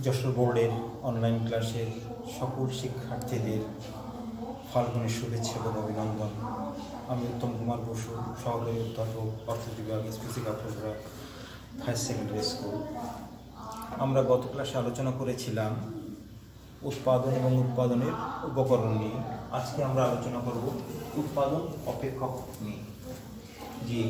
যশোর বোর্ডের অনলাইন ক্লাসের সকল শিক্ষার্থীদের ফাল্গুনের শুভেচ্ছা এবং অভিনন্দন। আমি উত্তম কুমার বসু, সহকারী অধ্যাপক, অর্থ বিভাগ, স্পেসিক প্রোগ্রাম, হায়ার সেকেন্ডারি স্কুল। আমরা গত ক্লাসে আলোচনা করেছিলাম উৎপাদন এবং উৎপাদনের উপকরণ নিয়ে। আজকে আমরা আলোচনা করব উৎপাদন অপেক্ষক নিয়ে। যে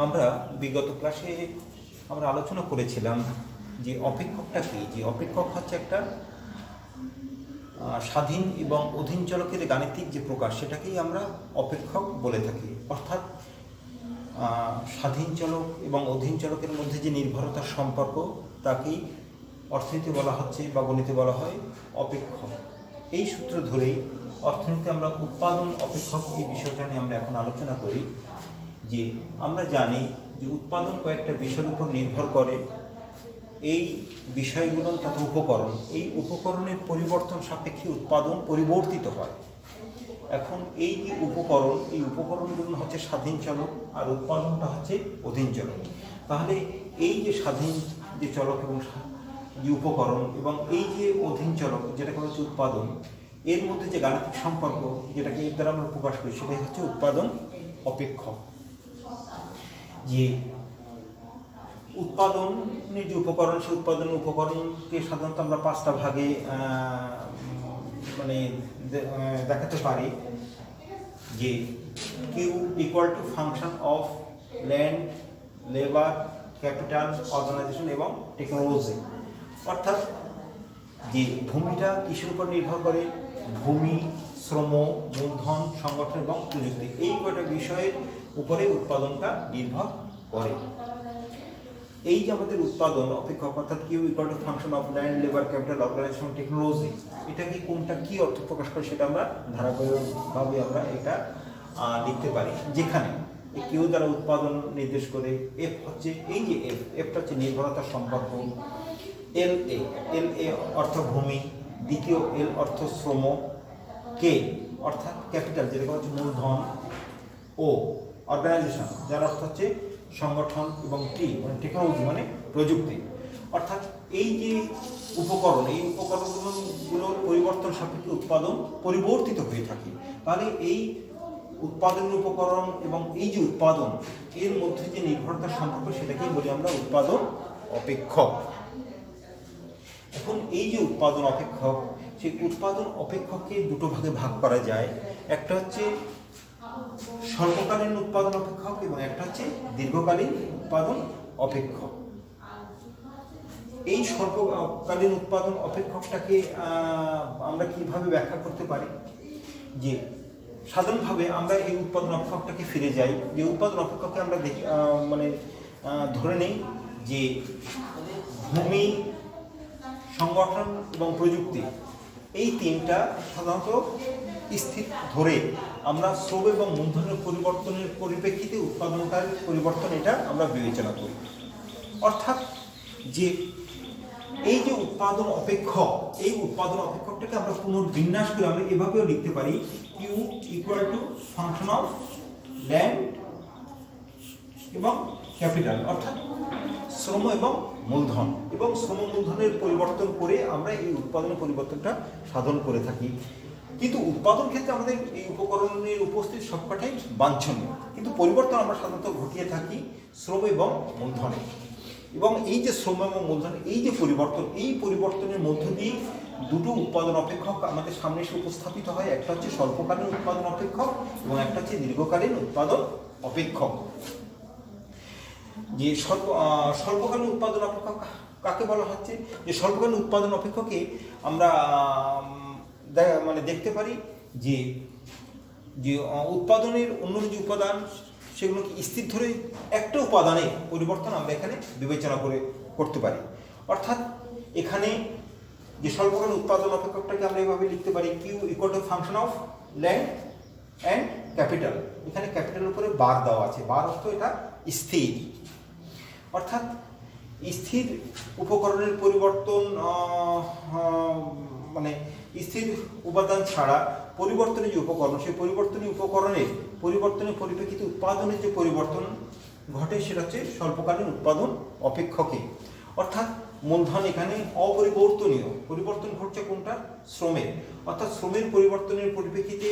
আমরা বিগত ক্লাসে আমরা আলোচনা করেছিলাম যে অপেক্ষকটা কি। যে অপেক্ষক হচ্ছে একটা স্বাধীন এবং অধীন চলকের গাণিতিক যে প্রকাশ, সেটাকেই আমরা অপেক্ষক বলে থাকি। অর্থাৎ স্বাধীন চলক এবং অধীন চলকের মধ্যে যে নির্ভরতার সম্পর্ক, তাকেই অর্থনীতি বলা হচ্ছে বা গণিতে বলা হয় অপেক্ষক। এই সূত্র ধরেই অর্থনীতি আমরা উৎপাদন অপেক্ষক এই বিষয়টা নিয়ে আমরা এখন আলোচনা করি। যে আমরা জানি যে উৎপাদন কয়েকটা বিষয়ের উপর নির্ভর করে। এই বিষয়গুলো তথা উপকরণ, এই উপকরণের পরিবর্তন সাপেক্ষে উৎপাদন পরিবর্তিত হয়। এখন এই যে উপকরণ, এই উপকরণগুলো হচ্ছে স্বাধীন চলক আর উৎপাদনটা হচ্ছে অধীন চলক। তাহলে এই যে স্বাধীন যে চলক এবং যে উপকরণ এবং এই যে অধীন চলক যেটাকে হচ্ছে উৎপাদন, এর মধ্যে যে গাণিতিক সম্পর্ক যেটাকে এর দ্বারা আমরা প্রকাশ করি, সেটাই হচ্ছে উৎপাদন অপেক্ষক। যে উৎপাদনের যে উপকরণ, সেই উৎপাদনের উপকরণকে সাধারণত আমরা পাঁচটা ভাগে দেখাতে পারি। যে Q equal to function of land, labour, capital, organisation এবং টেকনোলজি। অর্থাৎ যে ভূমিটা কিসের উপর নির্ভর করে? ভূমি, শ্রম, মূলধন, সংগঠন এবং প্রযুক্তি, এই কয়টা বিষয়ের উপরে উৎপাদনটা নির্ভর করে। এই যে আমাদের উৎপাদন অপেক্ষক, অর্থাৎ Q equal to function of land, labour, capital, organisation, technology, এটা কি কোনটা কি অর্থ প্রকাশ করে সেটা আমরা ধারাবাহিকভাবে আমরা এটা লিখতে পারি। যেখানে এই কিউ দ্বারা উৎপাদন নির্দেশ করে, এফ হচ্ছে এই যে এফটা হচ্ছে নির্ভরতার সম্পর্ক, এল এ অর্থ ভূমি, দ্বিতীয় এল অর্থ শ্রম, কে অর্থাৎ ক্যাপিটাল যেটা হচ্ছে মূলধন, ও অর্গানাইজেশন যার অর্থ হচ্ছে সংগঠন, এবং টি মানে টেকনোলজি মানে প্রযুক্তি। অর্থাৎ এই যে উপকরণ, এই উপকরণগুলোর পরিবর্তন সাপেক্ষে উৎপাদন পরিবর্তিত হয়ে থাকে। তাহলে এই উৎপাদনের উপকরণ এবং এই যে উৎপাদন, এর মধ্যে যে নির্ভরতার সম্পর্ক, সেটাকেই বলি আমরা উৎপাদন অপেক্ষক। এখন এই যে উৎপাদন অপেক্ষক, সেই উৎপাদন অপেক্ষককে দুটো ভাগে ভাগ করা যায়। একটা হচ্ছে স্বল্পকালীন উৎপাদন অপেক্ষক এবং একটা হচ্ছে দীর্ঘকালীন উৎপাদন অপেক্ষক। এই স্বল্পকালীন উৎপাদন অপেক্ষকটাকে আমরা কিভাবে ব্যাখ্যা করতে পারি? যে সাধারণভাবে আমরা এই উৎপাদন অপেক্ষকটাকে ফিরে যাই। যে উৎপাদন অপেক্ষককে আমরা দেখি ধরে নেই যে ভূমি, সংগঠন এবং প্রযুক্তি, এই তিনটা সাধারণত স্থির ধরে আমরা শ্রম এবং মূলধনের পরিবর্তনের পরিপ্রেক্ষিতে উৎপাদনকার পরিবর্তন এটা আমরা বিবেচনা করি। অর্থাৎ যে এই যে উৎপাদন অপেক্ষক, এই উৎপাদন অপেক্ষকটাকে আমরা পুনর্বিন্যাস করে আমরা এভাবেও লিখতে পারি, Q equal to function of land এবং ক্যাপিটাল, অর্থাৎ শ্রম এবং মূলধন, এবং শ্রম মূলধনের পরিবর্তন করে আমরা এই উৎপাদনের পরিবর্তনটা সাধন করে থাকি। কিন্তু উৎপাদন ক্ষেত্রে আমাদের এই উপকরণের উপস্থিতি সবকটাই বাঞ্ছনীয়, কিন্তু পরিবর্তন আমরা সাধারণত ঘটিয়ে থাকি শ্রম এবং মূলধনে। এবং এই যে শ্রম এবং মূলধন, এই যে পরিবর্তন, এই পরিবর্তনের মধ্য দিয়ে দুটো উৎপাদন অপেক্ষক আমাদের সামনে এসে উপস্থাপিত হয়। একটা হচ্ছে স্বল্পকালীন উৎপাদন অপেক্ষক এবং একটা হচ্ছে দীর্ঘকালীন উৎপাদন অপেক্ষক। যে স্বল্পকালীন উৎপাদন অপেক্ষক কাকে বলা হচ্ছে? যে স্বল্পকালীন উৎপাদন অপেক্ষকে আমরা দেখতে পারি যে উৎপাদনের অন্য যে উপাদান, সেগুলোকে স্থির ধরে একটা উপাদানে পরিবর্তন আমরা এখানে বিবেচনা করতে পারি। অর্থাৎ এখানে যে স্বল্পকালীন উৎপাদন অপেক্ষকটাকে আমরা এভাবে লিখতে পারি, Q equal to function of land and capital. এখানে ক্যাপিটালের উপরে বার দেওয়া আছে, বার অর্থ এটা স্থির। অর্থাৎ স্থির উপকরণের পরিবর্তন স্থির উপাদান ছাড়া পরিবর্তনের যে উপকরণ, সেই পরিবর্তনীয় উপকরণের পরিবর্তনের পরিপ্রেক্ষিতে উৎপাদনের যে পরিবর্তন ঘটে, সেটা হচ্ছে স্বল্পকালীন উৎপাদন অপেক্ষকে। অর্থাৎ মূলধন এখানে অপরিবর্তনীয়, পরিবর্তন ঘটছে কোনটা? শ্রমের। অর্থাৎ শ্রমের পরিবর্তনের পরিপ্রেক্ষিতে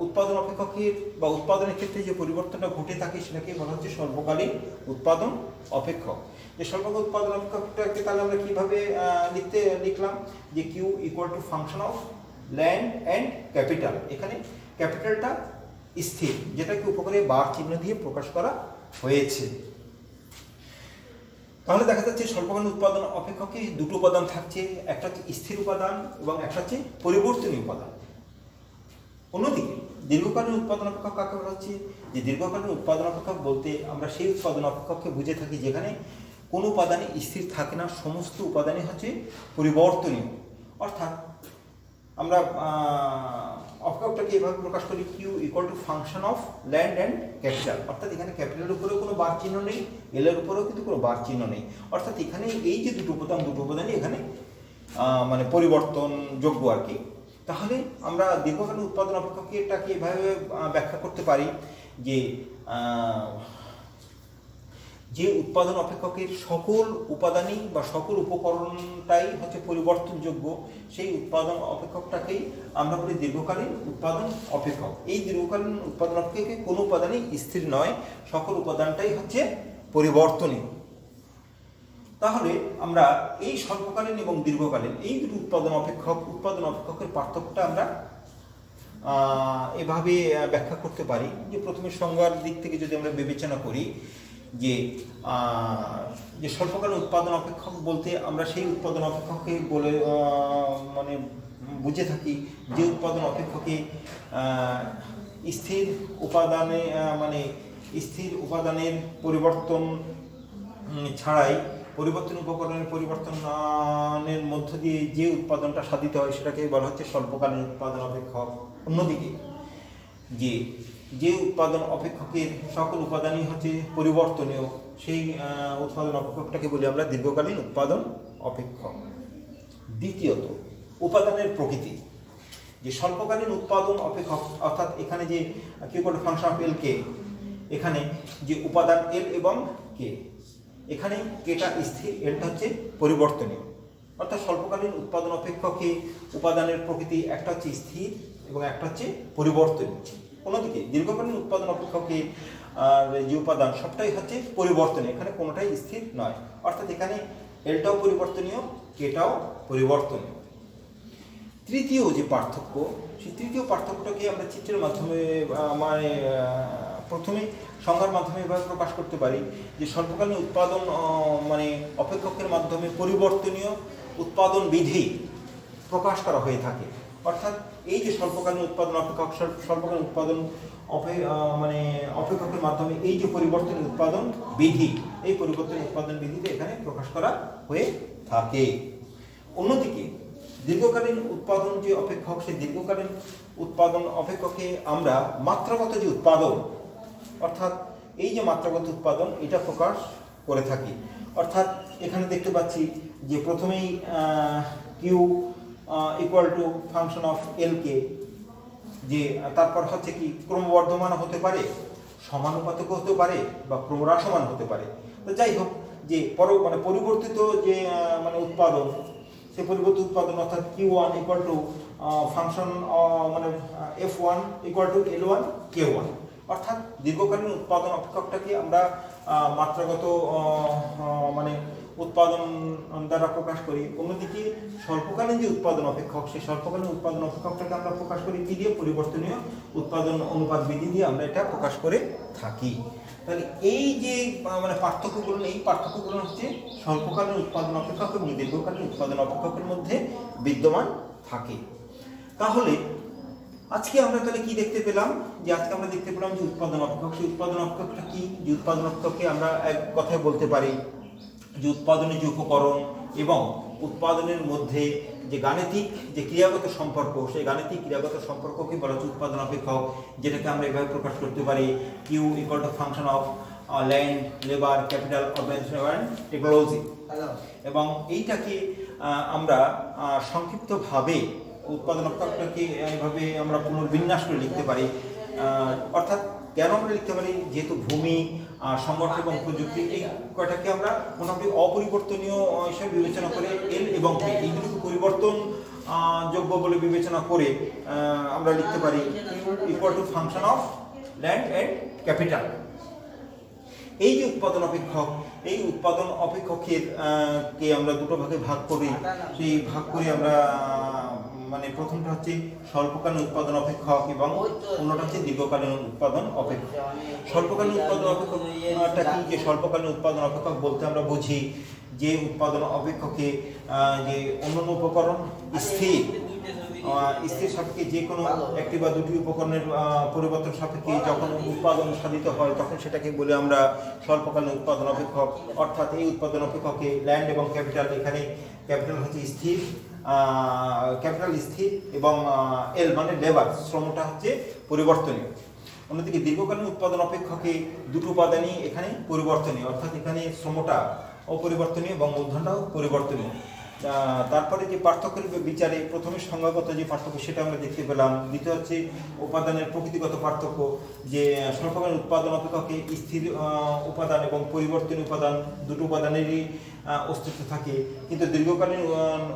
উৎপাদন অপেক্ষকের বা উৎপাদনের ক্ষেত্রে যে পরিবর্তনটা ঘটে থাকে সেটাকে বলা হচ্ছে স্বল্পকালীন উৎপাদন অপেক্ষক। যে স্বল্পকালীন উৎপাদন অপেক্ষকটাকে তাহলে আমরা কীভাবে লিখলাম যে Q equal to function of land and capital. এখানে ক্যাপিটালটা স্থির, যেটাকে উপকারে বার চিহ্ন দিয়ে প্রকাশ করা হয়েছে। তাহলে দেখা যাচ্ছে স্বল্পকালীন উৎপাদন অপেক্ষকে দুটো উপাদান থাকছে, একটা হচ্ছে স্থির উপাদান এবং একটা হচ্ছে পরিবর্তনীয় উপাদান। অন্যদিকে দীর্ঘকালীন উৎপাদন অপেক্ষক কাকে বলা হচ্ছে? যে দীর্ঘকালীন উৎপাদন অপেক্ষক বলতে আমরা সেই উৎপাদন অপেক্ষককে বুঝে থাকি যেখানে কোনো উপাদানই স্থির থাকে না, সমস্ত উপাদানই হচ্ছে পরিবর্তনীয়। অর্থাৎ আমরা অপেক্ষকটাকে এভাবে প্রকাশ করি Q equal to function of land and capital. অর্থাৎ এখানে ক্যাপিটালের উপরেও কোনো বার চিহ্ন নেই, এলের উপরেও কিন্তু কোনো বার চিহ্ন নেই। অর্থাৎ এখানে এই যে দুটো উপাদানই এখানে মানে পরিবর্তনযোগ্য আর কি। তাহলে আমরা দীর্ঘকালীন উৎপাদন অপেক্ষকটাকে এভাবে ব্যাখ্যা করতে পারি যে যে উৎপাদন অপেক্ষকের সকল উপাদানই বা সকল উপকরণটাই হচ্ছে পরিবর্তনযোগ্য, সেই উৎপাদন অপেক্ষকটাকেই আমরা বলি দীর্ঘকালীন উৎপাদন অপেক্ষক। এই দীর্ঘকালীন উৎপাদন অপেক্ষকে কোনো উপাদানই স্থির নয়, সকল উপাদানটাই হচ্ছে পরিবর্তনীয়। তাহলে আমরা এই স্বল্পকালীন এবং দীর্ঘকালীন এই দুটো উৎপাদন অপেক্ষকের পার্থক্যটা আমরা এভাবে ব্যাখ্যা করতে পারি যে প্রথমে সংজ্ঞার দিক থেকে যদি আমরা বিবেচনা করি যে স্বল্পকালীন উৎপাদন অপেক্ষক বলতে আমরা সেই উৎপাদন অপেক্ষককে বলে মানে বুঝে থাকি যে উৎপাদন অপেক্ষকে স্থির উপাদানের পরিবর্তন ছাড়াই পরিবর্তন উপকরণের পরিবর্তনের মধ্য দিয়ে যে উৎপাদনটা সাধিত হয় সেটাকে বলা হচ্ছে স্বল্পকালীন উৎপাদন অপেক্ষক। অন্যদিকে যে উৎপাদন অপেক্ষকের সকল উপাদানই হচ্ছে পরিবর্তনীয়, সেই উৎপাদন অপেক্ষকটাকে বলি আমরা দীর্ঘকালীন উৎপাদন অপেক্ষক। দ্বিতীয়ত উপাদানের প্রকৃতি। যে স্বল্পকালীন উৎপাদন অপেক্ষক অর্থাৎ এখানে যে কি করে ফাংশন অফ এল কে, এখানে যে উপাদান এল এবং কে, এখানে কেটা স্থির, এলটা হচ্ছে পরিবর্তনীয়। অর্থাৎ স্বল্পকালীন উৎপাদন অপেক্ষকে উপাদানের প্রকৃতি একটা হচ্ছে স্থির এবং একটা হচ্ছে পরিবর্তনীয়। অন্যদিকে দীর্ঘকালীন উৎপাদন অপেক্ষকে যে উপাদান সবটাই হচ্ছে পরিবর্তনীয়, এখানে কোনোটাই স্থির নয়। অর্থাৎ এখানে এলটাও পরিবর্তনীয়, কেটাও পরিবর্তনীয়। তৃতীয় যে পার্থক্য, সেই তৃতীয় পার্থক্যটাকে আমরা চিত্রের মাধ্যমে মানে প্রথমে সংজ্ঞার মাধ্যমে এভাবে প্রকাশ করতে পারি যে স্বল্পকালীন উৎপাদন মানে অপেক্ষকের মাধ্যমে পরিবর্তনীয় উৎপাদন বিধি প্রকাশ করা হয়ে থাকে। অর্থাৎ এই যে স্বল্পকালীন উৎপাদন অপেক্ষক, স্বল্পকালীন উৎপাদন মানে অপেক্ষকের মাধ্যমে এই যে পরিবর্তনীয় উৎপাদন বিধি, এই পরিবর্তনীয় উৎপাদন বিধিতে এখানে প্রকাশ করা হয়ে থাকে। অন্যদিকে দীর্ঘকালীন উৎপাদন যে অপেক্ষক, সেই দীর্ঘকালীন উৎপাদন অপেক্ষকে আমরা মাত্রাগত যে উৎপাদন, অর্থাৎ এই যে মাত্রাগত উৎপাদন এটা প্রকাশ করে থাকি। অর্থাৎ এখানে দেখতে পাচ্ছি যে প্রথমেই Q equal to function of L K, যে তারপর হচ্ছে কি ক্রমবর্ধমান হতে পারে, সমানুপাতিক হতে পারে বা ক্রমহ্রাসমান হতে পারে। তো যাই হোক, যে মানে পরিবর্তিত যে মানে উৎপাদন, সেই পরিবর্তিত উৎপাদন অর্থাৎ Q1 ইকুয়াল টু ফাংশন মানে F1 equal to L1 K1। অর্থাৎ দীর্ঘকালীন উৎপাদন অপেক্ষকটাকে আমরা মাত্রাগত মানে উৎপাদন দ্বারা প্রকাশ করি। অন্যদিকে স্বল্পকালীন যে উৎপাদন অপেক্ষক, সেই স্বল্পকালীন উৎপাদন অপেক্ষকটাকে আমরা প্রকাশ করি কি দিয়ে? পরিবর্তনীয় উৎপাদন অনুপাত বিধি দিয়ে আমরা এটা প্রকাশ করে থাকি। তাহলে এই যে মানে পার্থক্যগুলো, এই পার্থক্যগুলো হচ্ছে স্বল্পকালীন উৎপাদন অপেক্ষক এবং দীর্ঘকালীন উৎপাদন অপেক্ষকের মধ্যে বিদ্যমান থাকে। তাহলে আজকে আমরা তাহলে কি দেখতে পেলাম? যে আজকে আমরা দেখতে পেলাম যে উৎপাদন অপেক্ষক, সেই উৎপাদন অপেক্ষকটা কি? যে উৎপাদন অপেক্ষককে আমরা এক কথায় বলতে পারি যে উৎপাদনের যে উপকরণ এবং উৎপাদনের মধ্যে যে গাণিতিক যে ক্রিয়াগত সম্পর্ক, সেই গাণিতিক ক্রিয়াগত সম্পর্ককে বলা হচ্ছে উৎপাদন অপেক্ষক, যেটাকে আমরা এভাবে প্রকাশ করতে পারি Q equal to function of land, labour, capital, organisation and technology. এবং এইটাকে আমরা সংক্ষিপ্তভাবে উৎপাদন অপেক্ষকটাকে এইভাবে আমরা পুনর্বিন্যাস করে লিখতে পারি। অর্থাৎ কেন আমরা লিখতে পারি? যেহেতু ভূমি, সংগঠন এবং প্রযুক্তি এই কয়টাকে আমরা মোটামুটি অপরিবর্তনীয় হিসেবে বিবেচনা করে এল এবং পি এই দুটোকে পরিবর্তন যোগ্য বলে বিবেচনা করে আমরা লিখতে পারি equal to function of land and capital. এই যে উৎপাদন অপেক্ষক, এই উৎপাদন অপেক্ষকের কে আমরা দুটো ভাগে ভাগ করি। সেই ভাগ করে আমরা মানে প্রথমটা হচ্ছে স্বল্পকালীন উৎপাদন অপেক্ষক এবং অন্যটা হচ্ছে দীর্ঘকালীন উৎপাদন অপেক্ষক। স্বল্পকালীন উৎপাদন অপেক্ষকটা কি? যে স্বল্পকালীন উৎপাদন অপেক্ষক বলতে আমরা বুঝি যে উৎপাদন অপেক্ষকে যে অন্যান্য উপকরণ স্থির সাপেক্ষে যে কোনো একটি বা দুটি উপকরণের পরিবর্তন সাপেক্ষে যখন উৎপাদন সাধিত হয় তখন সেটাকে বলে আমরা স্বল্পকালীন উৎপাদন অপেক্ষক। অর্থাৎ এই উৎপাদন অপেক্ষকে ল্যান্ড এবং ক্যাপিটাল, এখানে ক্যাপিটাল হচ্ছে স্থির, ক্যাপিটাল স্থির এবং এল মানে লেবার, শ্রমটা হচ্ছে পরিবর্তনীয়। অন্যদিকে দীর্ঘকালীন উৎপাদন অপেক্ষকে দুটো উপাদানই এখানে পরিবর্তনীয়, অর্থাৎ এখানে শ্রমটা অপরিবর্তনীয় এবং মূলধনটাও পরিবর্তনীয়। তারপরে যে পার্থক্যের বিচারে প্রথমে সংজ্ঞাগত যে পার্থক্য সেটা আমরা দেখতে পেলাম। দ্বিতীয় হচ্ছে উপাদানের প্রকৃতিগত পার্থক্য, যে স্বল্পকালীন উৎপাদন অপেক্ষকে স্থির উপাদান এবং পরিবর্তনীয় উপাদান দুটো উপাদানেরই অস্তিত্ব থাকে, কিন্তু দীর্ঘকালীন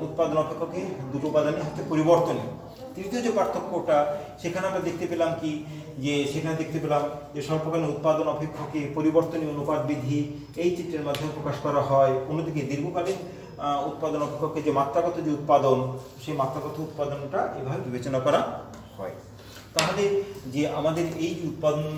উৎপাদন অপেক্ষকে দুটো উপাদানই হচ্ছে পরিবর্তনীয়। তৃতীয় যে পার্থক্যটা সেখানে আমরা দেখতে পেলাম কি, যে সেখানে দেখতে পেলাম যে স্বল্পকালীন উৎপাদন অপেক্ষকে পরিবর্তনীয় অনুপাত বিধি এই চিত্রের মাধ্যমে প্রকাশ করা হয়। অন্যদিকে দীর্ঘকালীন উৎপাদন অপেক্ষকে যে মাত্রাগত যে উৎপাদন, সেই মাত্রাগত উৎপাদনটা এভাবে বিবেচনা করা হয়। তাহলে যে আমাদের এই উৎপাদন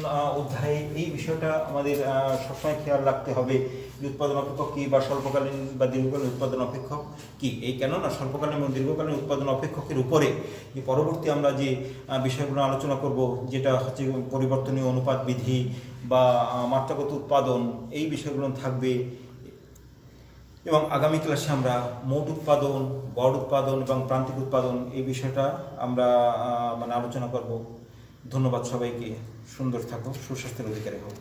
অধ্যায়ে এই বিষয়টা আমাদের সবসময় খেয়াল রাখতে হবে যে উৎপাদন অপেক্ষক কী বা স্বল্পকালীন বা দীর্ঘকালীন উৎপাদন অপেক্ষক কী। এই কেননা স্বল্পকালীন এবং দীর্ঘকালীন উৎপাদন অপেক্ষকের উপরে যে পরবর্তী আমরা যে বিষয়গুলো আলোচনা করব, যেটা হচ্ছে পরিবর্তনীয় অনুপাত বিধি বা মাত্রাগত উৎপাদন, এই বিষয়গুলো থাকবে। এবং আগামী ক্লাসে আমরা মোট উৎপাদন, গড় উৎপাদন এবং প্রান্তিক উৎপাদন এই বিষয়টা আমরা আলোচনা করব। ধন্যবাদ সবাইকে। সুন্দর থাকো, সুস্বাস্থ্যের অধিকারী হোক।